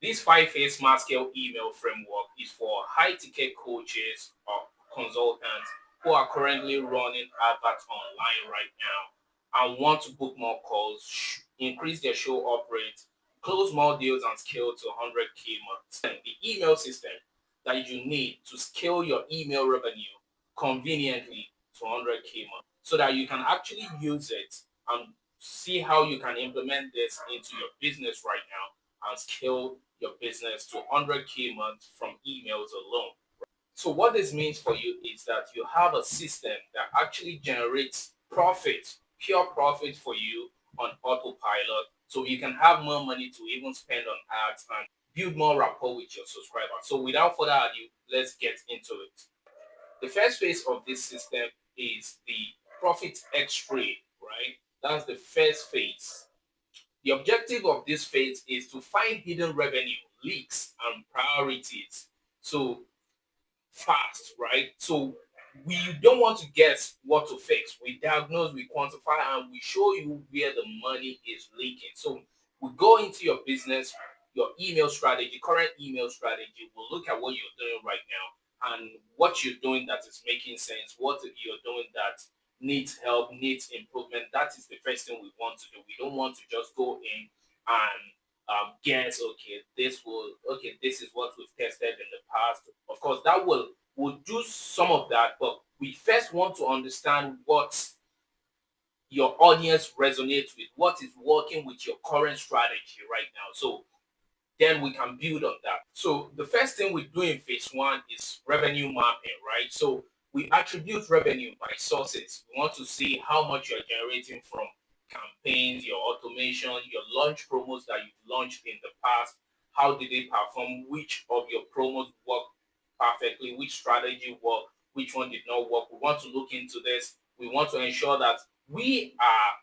This five-phase smart scale email framework is for high-ticket coaches or consultants who are currently running adverts online right now and want to book more calls, increase their show up rate, close more deals, and scale to 100K months. And the email system that you need to scale your email revenue conveniently to 100K months so that you can actually use it and see how you can implement this into your business right now and scale your business to 100K months from emails alone. So what this means for you is that you have a system that actually generates profit, pure profit for you on autopilot, so you can have more money to even spend on ads and build more rapport with your subscribers. So without further ado, let's get into it. The first phase of this system is the profit X-ray, right? That's the first phase. The objective of this phase is to find hidden revenue, leaks, and priorities. So fast, right? So we don't want to guess what to fix. We diagnose, we quantify, and we show you where the money is leaking. So we go into your business, your email strategy, current email strategy. We'll look at what you're doing right now and what you're doing that is making sense, what you're doing that needs help, needs improvement. That is the first thing we want to do. We don't want to just go in and guess, okay, this is what we've tested in the past. Of course, that will do some of that, but we first want to understand what your audience resonates with, what is working with your current strategy right now. So then we can build on that. So the first thing we do in phase one is revenue mapping, right? So we attribute revenue by sources. We want to see how much you're generating from campaigns, your automation, your launch promos that you've launched in the past. How did they perform? Which of your promos work perfectly? Which strategy worked? Which one did not work? We want to look into this. We want to ensure that we are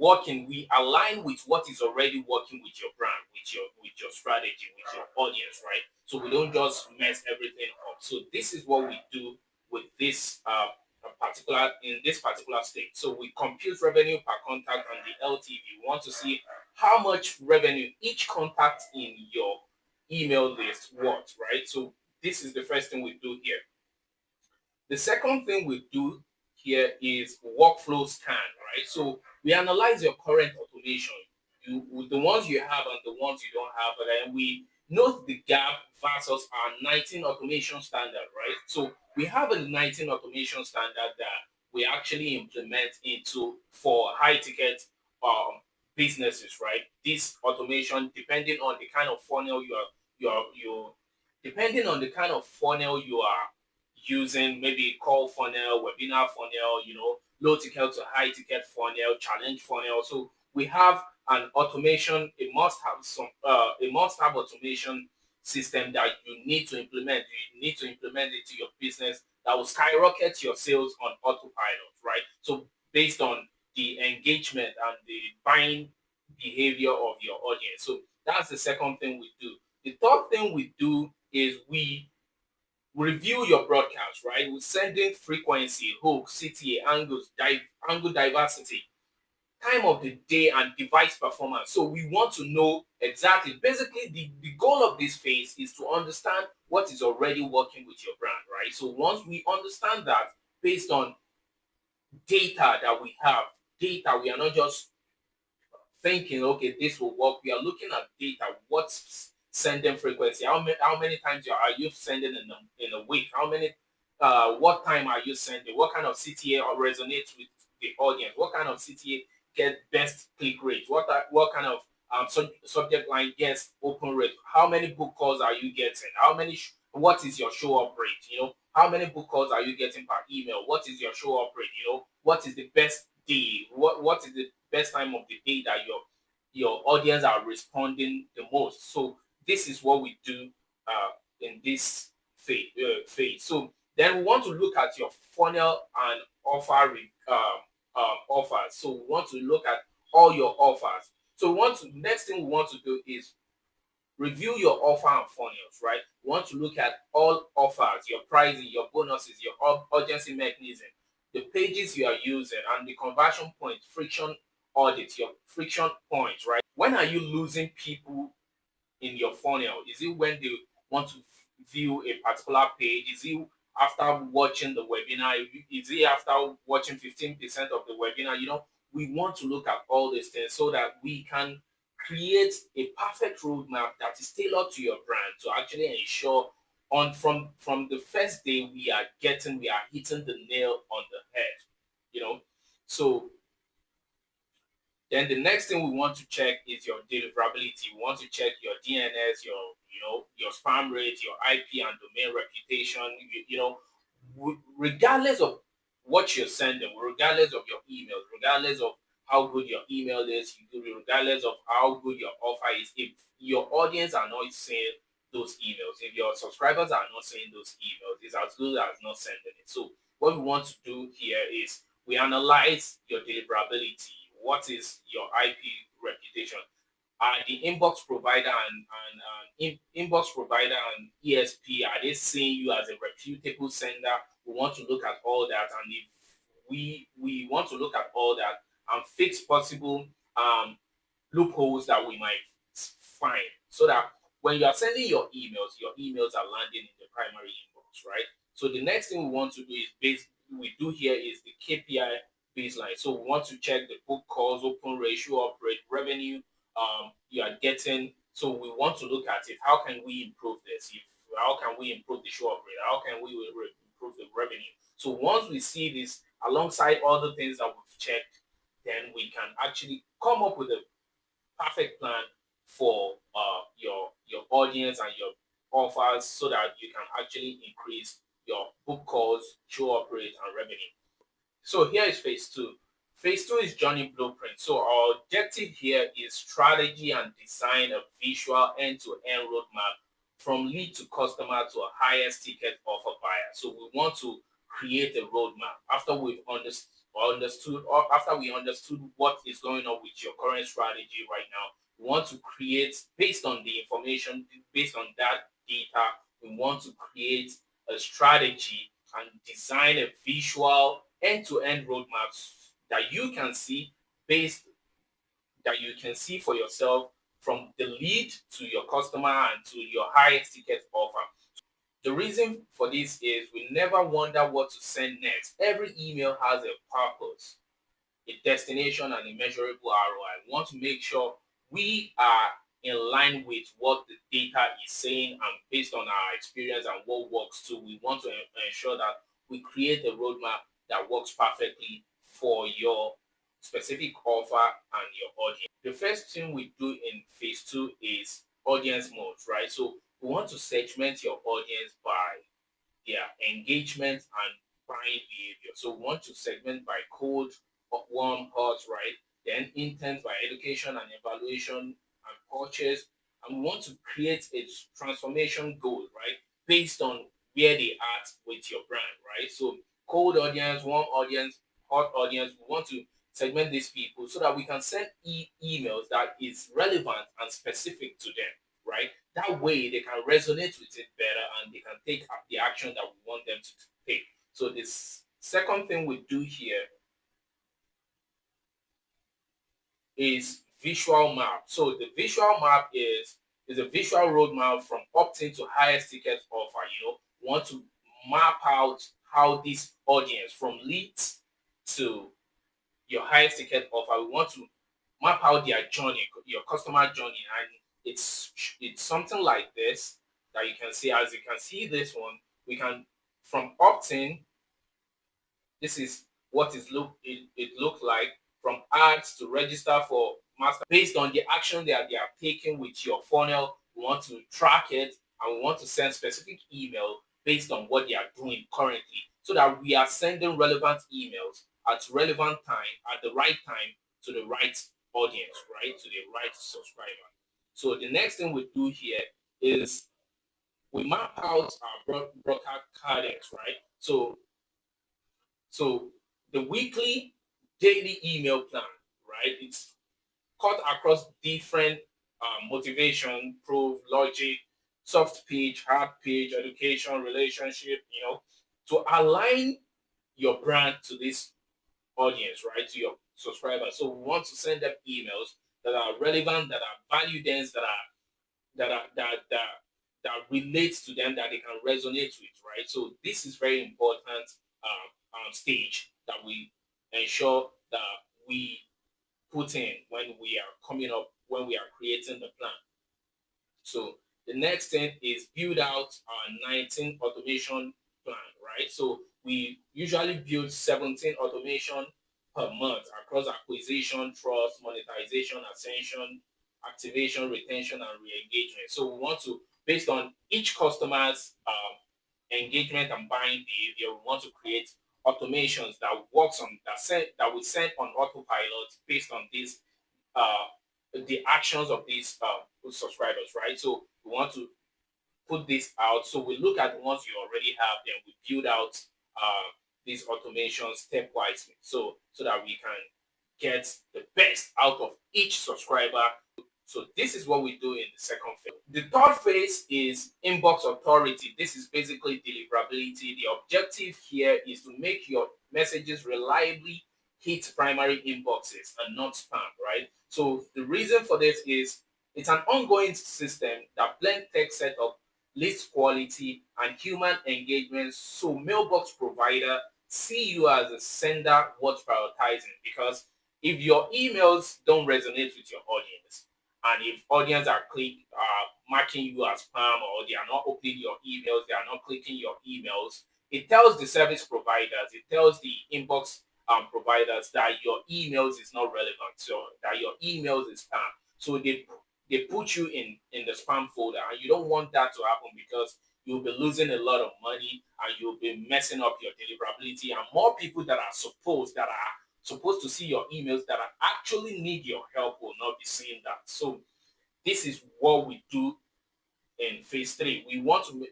working, we align with what is already working with your brand, with your strategy, with your audience, right? So we don't just mess everything up. So this is what we do with this particular in this particular state. So we compute revenue per contact on the LTV. We want to see how much revenue each contact in your email list worth, right? So this is the first thing we do here. The second thing we do here is workflow scan, right? So we analyze your current automation, with the ones you have and the ones you don't have, and then we note the gap versus our 19 automation standard, right? So we have a 19 automation standard that we actually implement into for high ticket um, businesses, right? This automation, depending on the kind of funnel you depending on the kind of funnel you are using, maybe call funnel, webinar funnel, low ticket to high ticket funnel, challenge funnel. So we have an automation, a must have automation system that you need to implement. You need to implement it to your business that will skyrocket your sales on autopilot, right? So based on the engagement and the buying behavior of your audience. So that's the second thing we do. The third thing we do is we review your broadcast, right? With sending frequency, hook, CTA, angles, angle diversity, time of the day, and device performance. So we want to know exactly, basically, the goal of this phase is to understand what is already working with your brand, right? So once we understand that based on data that we have, data, we are not just thinking, okay, this will work. We are looking at data. What's sending frequency? How many times are you sending in a week? What time are you sending? What kind of CTA resonates with the audience? What kind of CTA get best click rate? What kind of subject line gets open rate? How many book calls are you getting? What is your show up rate? How many book calls are you getting per email? What is your show up rate? What is the best day? What is the best time of the day that your audience are responding the most? So this is what we do in this phase. So then we want to look at your funnel and offers. So we want to look at all your offers. So next thing we want to do is review your offer and funnels, right? We want to look at all offers, your pricing, your bonuses, your urgency mechanism, the pages you are using, and the conversion point, friction audit, your friction points, right? When are you losing people in your funnel? Is it when they want to view a particular page? Is it after watching the webinar? Is it after watching 15% of the webinar? We want to look at all these things so that we can create a perfect roadmap that is tailored to your brand to actually ensure on from the first day we are hitting the nail on the head. you know so then the next thing we want to check is your deliverability. We want to check your DNS, your spam rate, your IP and domain reputation. Regardless of what you're sending, regardless of your emails, regardless of how good your email is, regardless of how good your offer is, if your audience are not seeing those emails, if your subscribers are not seeing those emails, it's as good as not sending it. So what we want to do here is we analyze your deliverability. What is your IP reputation? The inbox provider and inbox provider and ESP, are they seeing you as a reputable sender? We want to look at all that, and if we want to look at all that and fix possible loopholes that we might find, so that when you are sending your emails are landing in the primary inbox, right? So the next thing we want to do is we do here is the KPI baseline. So we want to check the book calls, open ratio, operate revenue you are getting. So we want to look at it. How can we improve this? How can we improve the show up rate? How can we improve the revenue? So once we see this alongside all the things that we've checked, then we can actually come up with a perfect plan for your audience and your offers so that you can actually increase your book calls, show up rate, and revenue. So here is phase two. Phase two is journey blueprint. So our objective here is strategy and design a visual end-to-end roadmap from lead to customer to a highest ticket offer buyer. So we want to create a roadmap after we've understood or after we understood what is going on with your current strategy right now. We want to create, based on the information, based on that data, we want to create a strategy and design a visual end-to-end roadmaps that you can see based that you can see for yourself from the lead to your customer and to your highest ticket offer. The reason for this is we never wonder what to send next. Every email has a purpose, a destination, and a measurable ROI. We want to make sure we are in line with what the data is saying and based on our experience and what works too. We want to ensure that we create a roadmap that works perfectly for your specific offer and your audience. The first thing we do in phase two is audience modes, right? So we want to segment your audience by their engagement and buying behavior. So we want to segment by cold, warm, hot, right? Then intent by education and evaluation and purchase. And we want to create a transformation goal, right? Based on where they are with your brand, right? So cold audience, warm audience, hot audience. We want to segment these people so that we can send emails that is relevant and specific to them, right? That way they can resonate with it better and they can take the action that we want them to take. So this second thing we do here is visual map. So the visual map is a visual roadmap from opt-in to highest ticket offer. We want to map out how this audience from leads to your highest ticket offer. We want to map out their journey, your customer journey, and it's something like this that you can see. As you can see, this one we can from opt-in. This is what it looked like from ads to register for master based on the action that they are taking with your funnel. We want to track it and we want to send specific email based on what they are doing currently so that we are sending relevant emails at relevant time at the right time to the right audience, right? To the right subscriber. So the next thing we do here is we map out our broadcast cadence, right? So the weekly, daily email plan, right? It's cut across different motivation, proof, logic, soft page, hard page, education, relationship, to align your brand to this audience, right? To your subscribers. So we want to send them emails that are relevant, that are value dense, that are that relates to them, that they can resonate with, right? So this is very important stage that we ensure that we put in when we are coming up, when we are creating the plan. So the next thing is build out our 19 automation plan, right? So we usually build 17 automation per month across acquisition, trust, monetization, ascension, activation, retention, and re-engagement. So we want to, based on each customer's engagement and buying behavior, we want to create automations that works on that we send on autopilot based on this the actions of these subscribers, right? So we want to put this out. So we look at the ones you already have, then we build out these automations stepwise, so that we can get the best out of each subscriber. So this is what we do in the second phase. The third phase is inbox authority. This is basically deliverability. The objective here is to make your messages reliably hit primary inboxes and not spam, right? So the reason for this is it's an ongoing system that blends tech setup, list quality, and human engagement. So mailbox provider see you as a sender worth prioritizing, because if your emails don't resonate with your audience, and if audience are marking you as spam, or they are not opening your emails, they are not clicking your emails, it tells the service providers, it tells the inbox providers that your emails is not relevant, so that your emails is spam. So they put you in the spam folder, and you don't want that to happen, because you'll be losing a lot of money and you'll be messing up your deliverability, and more people that are supposed to see your emails, that are actually need your help, will not be seeing that. So this is what we do in phase three.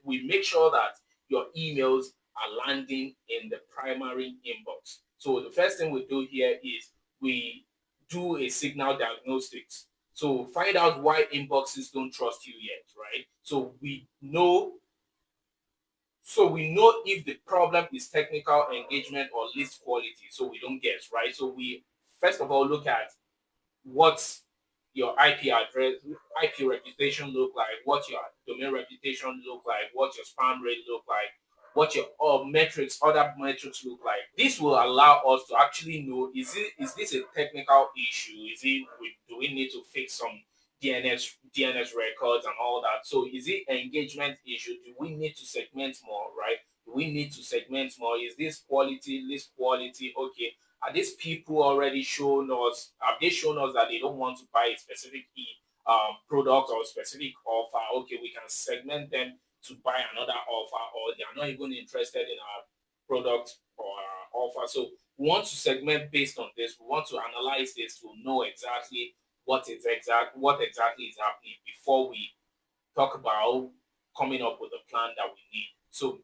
We make sure that your emails are landing in the primary inbox. So the first thing we do here is we do a signal diagnostics. So find out why inboxes don't trust you yet, right? So we know if the problem is technical, engagement, or list quality. So we don't guess, right? So we first of all look at what your IP address, IP reputation look like, what your domain reputation look like, what your spam rate look like, what your other metrics look like. This will allow us to actually know, is this a technical issue? Do we need to fix some DNS records and all that? So is it engagement issue? Do we need to segment more, right? Do we need to segment more? Is this quality, list quality? Okay, are these people already shown us, have they shown us that they don't want to buy a specific product or specific offer? Okay, we can segment them to buy another offer, or they are not even interested in our product or our offer. So we want to segment based on this. We want to analyze this to know exactly what exactly is happening before we talk about coming up with a plan that we need. So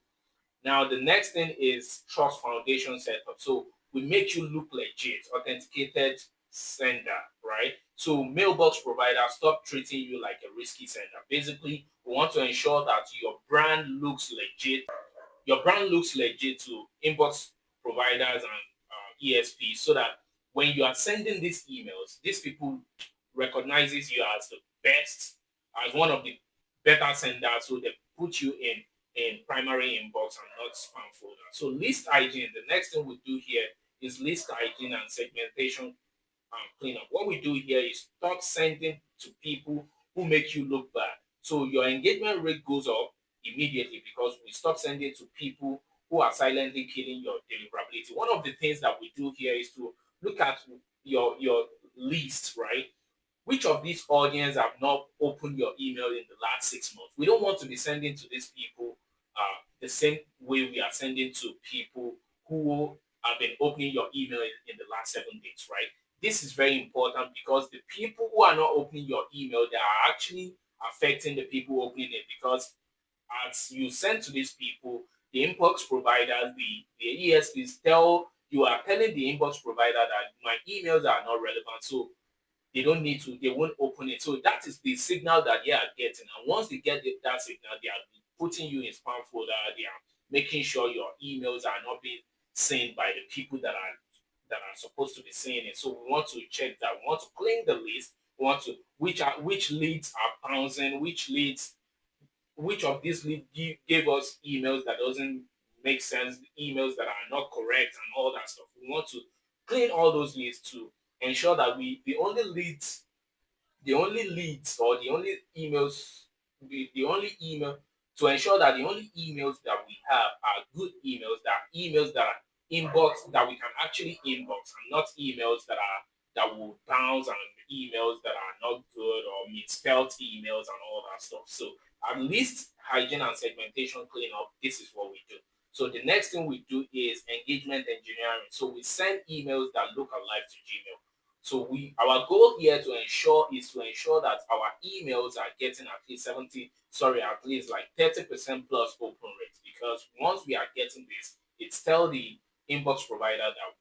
now the next thing is trust foundation setup. So we make you look legit, authenticated sender, right? So mailbox provider stop treating you like a risky sender. Basically, we want to ensure that your brand looks legit. Your brand looks legit to inbox providers and ESPs, so that when you are sending these emails, these people recognizes you as the best, as one of the better senders, so they put you in primary inbox and not spam folder. So list hygiene. The next thing we do here is list hygiene and segmentation cleanup. What we do here is stop sending to people who make you look bad. So your engagement rate goes up immediately, because we stop sending to people who are silently killing your deliverability. One of the things that we do here is to look at your list, right? Which of these audience have not opened your email in the last 6 months? We don't want to be sending to these people the same way we are sending to people who have been opening your email in the last 7 days, right? This is very important, because the people who are not opening your email, they are actually affecting the people opening it, because as you send to these people, the inbox providers, the ESPs you are telling the inbox provider that my emails are not relevant. So they won't open it. So that is the signal that they are getting. And once they get that signal, they are putting you in spam folder. They are making sure your emails are not being seen by the people that are supposed to be seeing it. So we want to check that. We want to clean the list. We want to which leads are bouncing, which of these leads gave us emails that doesn't make sense, emails that are not correct, and all that stuff. We want to clean all those leads to ensure that the only leads or the only emails, the only email to ensure that the only emails that we have are good emails that are inbox that we can actually inbox, and not emails that will bounce, and emails that are not good or misspelled emails and all that stuff. So at least hygiene and segmentation cleanup, this is what we do. So the next thing we do is engagement engineering. So we send emails that look alike to Gmail. So our goal here to ensure that our emails are getting at least like 30% plus open rate. Because once we are getting this, it's tell the inbox provider that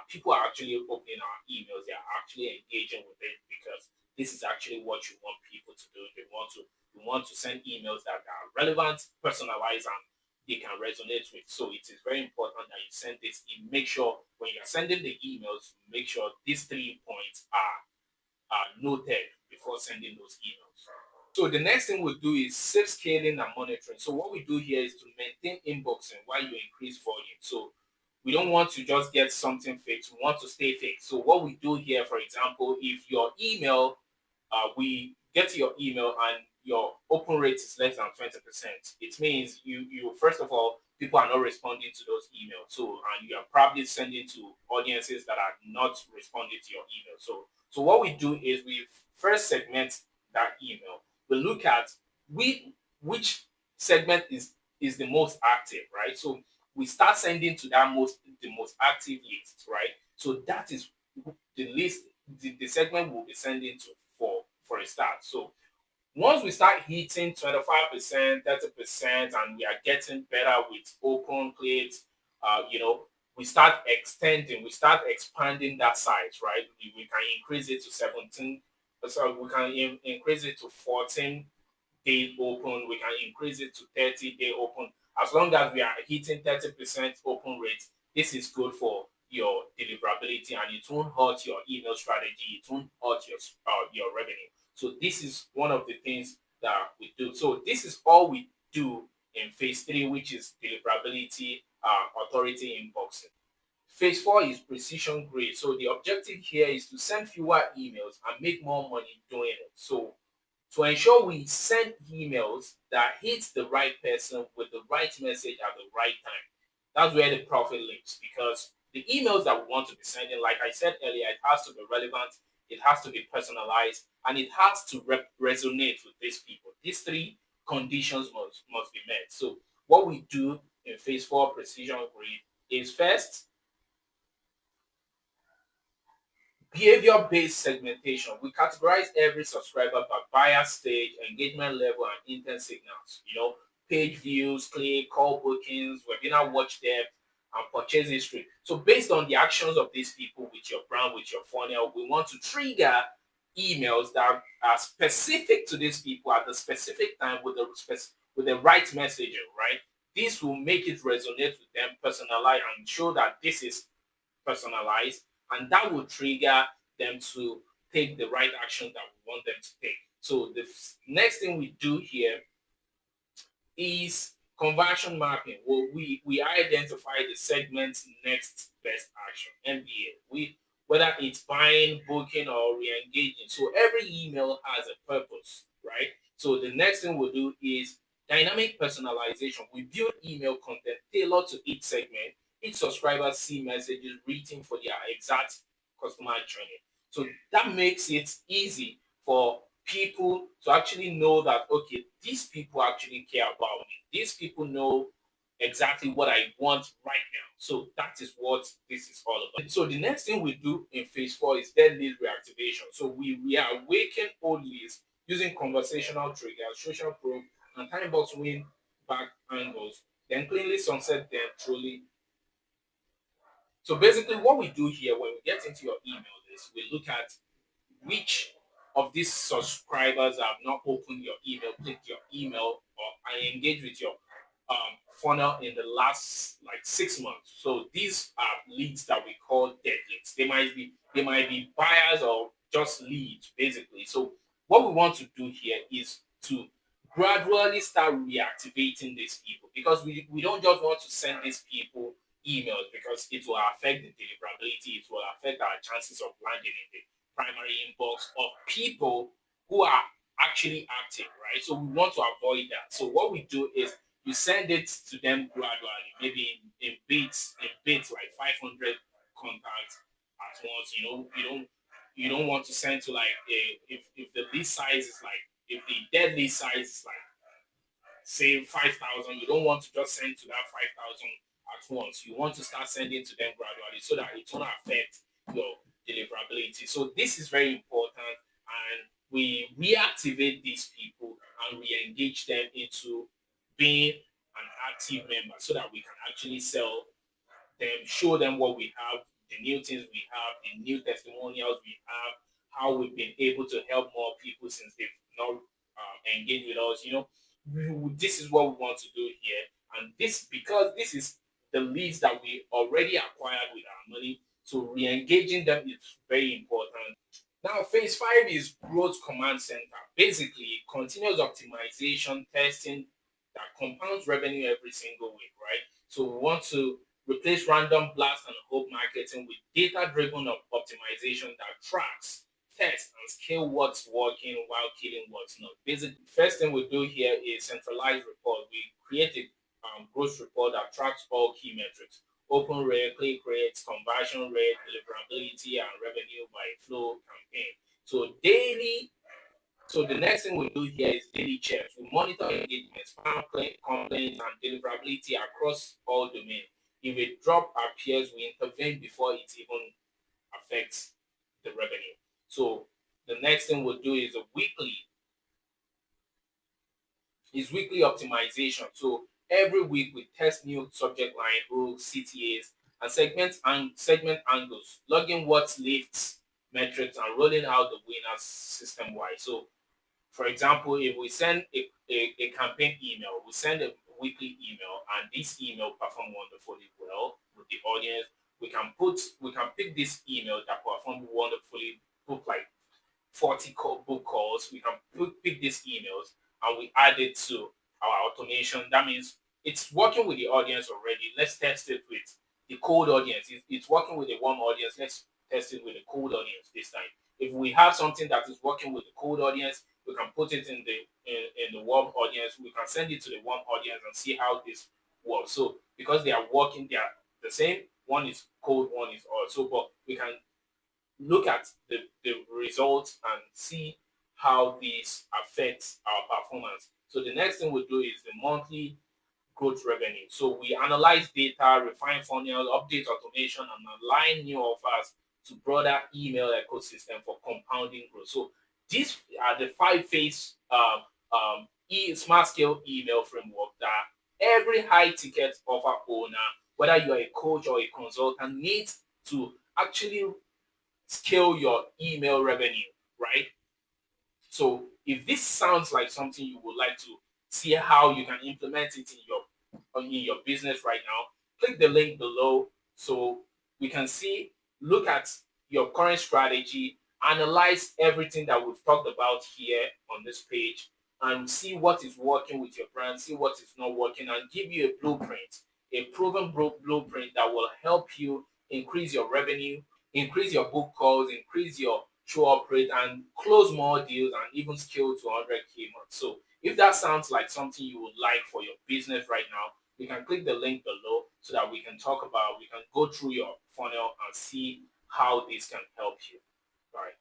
people are actually opening our emails, they are actually engaging with it, because this is actually what you want people to do. You want to send emails that are relevant, personalized, and they can resonate with. So it is very important that you send this. Make sure when you're sending the emails, make sure these 3 points are noted before sending those emails. So the next thing we'll do is safe scaling and monitoring. So what we do here is to maintain inboxing while you increase volume. So we don't want to just get something fixed. We want to stay fixed. So what we do here, for example, if your email, we get to your email and your open rate is less than 20%, it means you first of all, people are not responding to those emails. So and you are probably sending to audiences that are not responding to your email. So what we do is we first segment that email. We look at which segment is the most active, right? So we start sending to the most active list, right? So that is the list, the segment we'll be sending to for a start. So once we start hitting 25%, 30%, and we are getting better with open plates, we start we start expanding that size, right? We can increase it to 17, so we can increase it to 14 day open, we can increase it to 30-day open. As long as we are hitting 30% open rate, this is good for your deliverability, and it won't hurt your email strategy, it won't hurt your revenue. So this is one of the things that we do. So this is all we do in phase 3, which is deliverability, authority inboxing. Phase 4 is precision grade. So the objective here is to send fewer emails and make more money doing it. So to ensure we send emails that hits the right person with the right message at the right time. That's where the profit lives, because the emails that we want to be sending, like I said earlier, it has to be relevant, it has to be personalized, and it has to resonate with these people. These 3 conditions must be met. So what we do in phase 4 precision grade is first, behavior-based segmentation. We categorize every subscriber by buyer stage, engagement level, and intent signals. Page views, click, call bookings, webinar watch depth, and purchase history. So based on the actions of these people with your brand, with your funnel, we want to trigger emails that are specific to these people at the specific time with the right messaging, right? This will make it resonate with them, personalize, and show that this is personalized, and that will trigger them to take the right action that we want them to take. So the next thing we do here is conversion mapping. Well, we identify the segment's next best action, MBA. Whether it's buying, booking, or re-engaging. So every email has a purpose, right? So the next thing we'll do is dynamic personalization. We build email content tailored to each segment. Each subscriber see messages written for their exact customer journey. So that makes it easy for people to actually know that, okay, these people actually care about me. These people know exactly what I want right now. So that is what this is all about. So the next thing we do in phase 4 is dead lead reactivation. So we are awaken old leads using conversational triggers, social proof, and time box win back angles, then cleanly sunset them truly. So basically what we do here when we get into your email is we look at which of these subscribers have not opened your email, clicked your email, or engaged with your funnel in the last like 6 months. So these are leads that we call dead leads. They might be buyers or just leads basically. So what we want to do here is to gradually start reactivating these people, because we don't just want to send these people emails because it will affect the deliverability, it will affect our chances of landing in the primary inbox of people who are actually active, right? So we want to avoid that. So what we do is you send it to them gradually, maybe in bits like 500 contacts at once. You don't want to send to like if the list size is like, if the dead list size is like say 5,000, you don't want to just send to that 5,000 at once. You want to start sending to them gradually so that it won't affect your deliverability. So this is very important, and we reactivate these people and re-engage them into being an active member so that we can actually sell them, show them what we have, the new things we have, the new testimonials we have, how we've been able to help more people since they've not engaged with us. This is what we want to do here, and this because this is the leads that we already acquired with our money. So re-engaging them is very important. Now, phase five is growth command center. Basically, continuous optimization testing that compounds revenue every single week, right? So we want to replace random blast and hope marketing with data-driven optimization that tracks, tests, and scale what's working while killing what's not. Basically, first thing we do here is centralized report. We create a growth report that tracks all key metrics: open rate, click rates, conversion rate, deliverability, and revenue by flow campaign. So daily. So the next thing we do here is daily checks. We monitor engagements, spam complaints, and deliverability across all domains. If a drop appears, we intervene before it even affects the revenue. So the next thing we'll do is weekly optimization. So every week we test new subject line hooks, CTAs, and segment angles, logging what lifts metrics and rolling out the winners system wide. So for example, if we send a campaign email, we send a weekly email, and this email perform wonderfully well with the audience. We can pick this email that performed wonderfully, book like 40 book calls. We can pick these emails and we add it to our automation. That means it's working with the audience already. Let's test it with the cold audience. It's working with the warm audience. Let's test it with the cold audience this time. If we have something that is working with the cold audience, we can put it in the warm audience. We can send it to the warm audience and see how this works. So because they are working, they are the same. One is cold, one is hot. So, but we can look at the results and see how this affects our performance. So the next thing we do is the monthly growth revenue. So we analyze data, refine funnel, update automation, and align new offers to broader email ecosystem for compounding growth. So these are the five phase smart scale email framework that every high ticket offer owner, whether you're a coach or a consultant, needs to actually scale your email revenue, right? So if this sounds like something you would like to see how you can implement it in your business right now, click the link below so we can look at your current strategy, analyze everything that we've talked about here on this page, and see what is working with your brand, see what is not working, and give you a blueprint, a proven blueprint that will help you increase your revenue, increase your book calls, increase your show up rate, and close more deals, and even scale to 100K months. So if that sounds like something you would like for your business right now, you can click the link below so that we can we can go through your funnel and see how this can help you. All right.